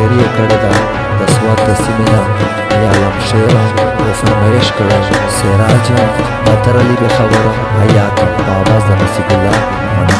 شاعري کړې ده د سوات د سیمې نه یا علم شعر او فرمایش کړی سراج بدر علي به خبره حیات په آواز د نصیب الله مننه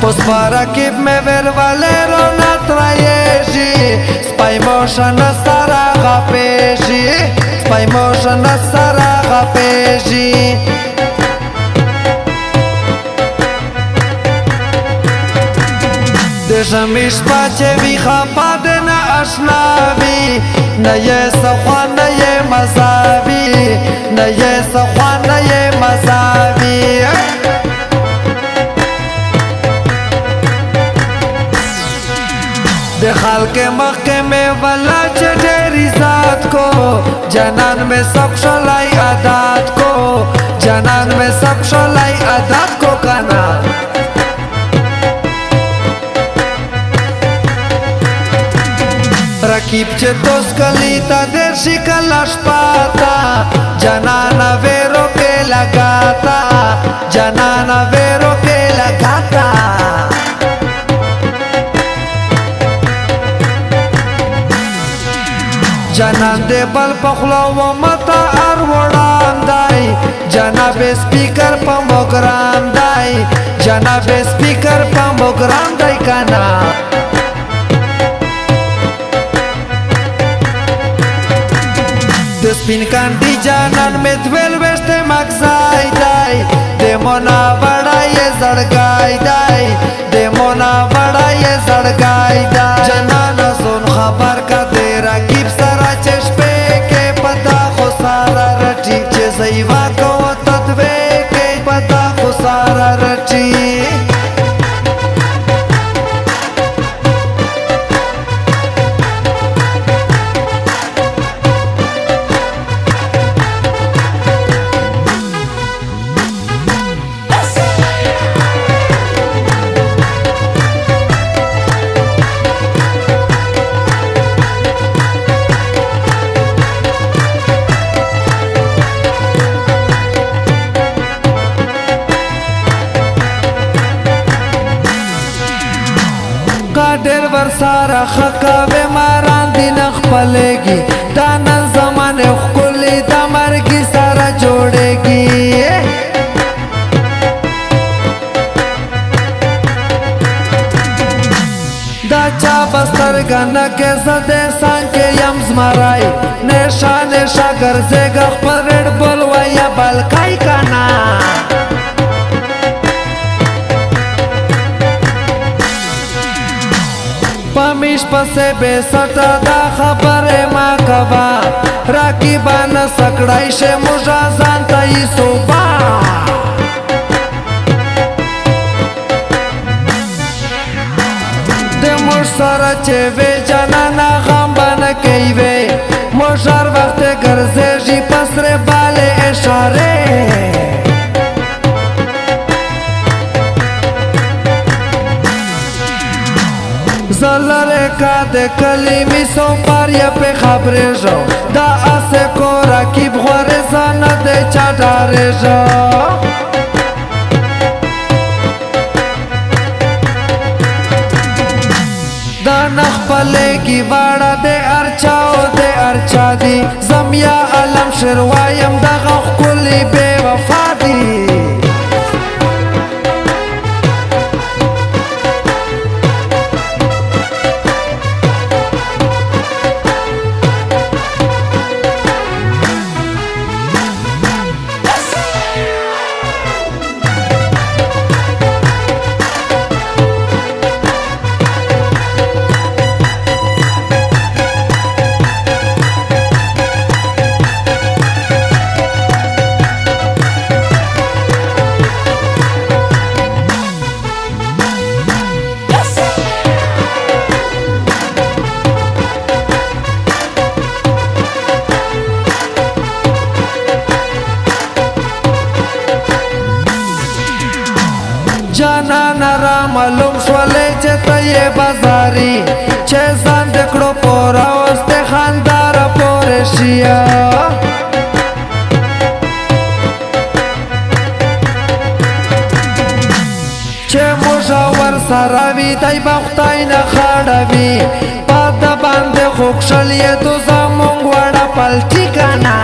Pues para que me ver valero na trayeji Spy motion na saraga peji Spy motion na saraga peji Deja mish pache vi khapad na ashnavi Na ye sakhwan na ye mazavi Na ye sakhwan na ye mazavi de خلق مخ में वाला चढ़ेरी साथ को जनान में सब शलाई आदात को जनान में सब शलाई आदात को काना रकीब चे दोस्त कलीता देर शिकलाश पाता जनाना वेरो के लगाता जनाना वेरो के लगाता جنان دے بل پخلا و متا اروڑان دائی جناب سپیکر پا مگران دائی جناب سپیکر پا مگران دائی کانا دسپین کانڈی جانان میں دویل ویشتے مگزائی دائی دے مونا وڑا یہ زڑگائی دائی دے مونا وڑا یہ زڑگائی دائی جنان سن خبر کا دیرا گیب سارا چشپے کے پتا خو سارا رٹی چے زیوا کو تدوے کے پتا خو سارا رٹی ډېر ور سارا خکاوي ماران دي نخ پليږي دا نن زمانه خولي د مرګي سره جوړيږي دا چا بستر غنه کې زده سان کې يم زمراي نشان شاګر زګ خپل رډ بول ويا بلکای کنا پمیش پسے بے سٹا دا خبر ما کوا راکیبان سکڑائی شے مجا زانتائی صوبا دے مش سارا چے وے جانانا غامبان کئی وے مجار وقت گرزے جی پسرے بالے اشارے زلره کا د کلمی سو پاریا په خبره جو دا اسه کو رکیب غره زان د چاډاره جو دا نخپلې کی واړه د ارچاو د ارچا دی زمیا علم شروایم دغه خولي بے وفا دی جانا نرا معلوم شولې چې ته یې بازاري چې ځان د کړو پورا اوسته خاندار پورې شیا چې مشاور سره وي دای بختای نه خړوي پد باندې خوښل یې تو زمونږ وړه پلټی کنا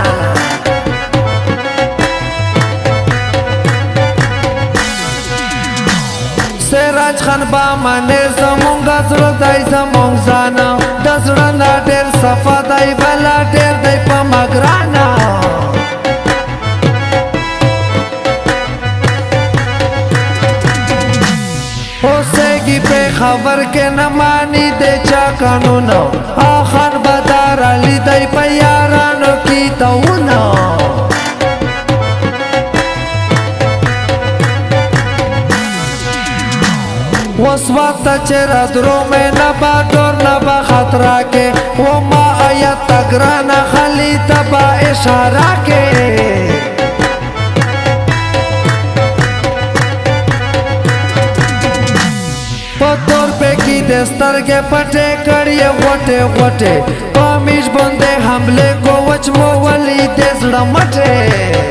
سراج خان با منه زمونږ زړه دای زمونږ ځانا د زړه نه ډېر صفا دای بلا ډېر دای په مګرانا होसेगी पे खबर के न मानी दे चा कानून आखन बदार अली दई प्यारानो की तौना वसवत चेहरा द्रो में न बाडोर न बा खतरा के वो मा आयत तगरा न खली तबा इशारा के पत्थर पे की दस्तर के पटे कड़िए वटे वटे पामिश बंदे हमले को वचमो वली देसड़ा मटे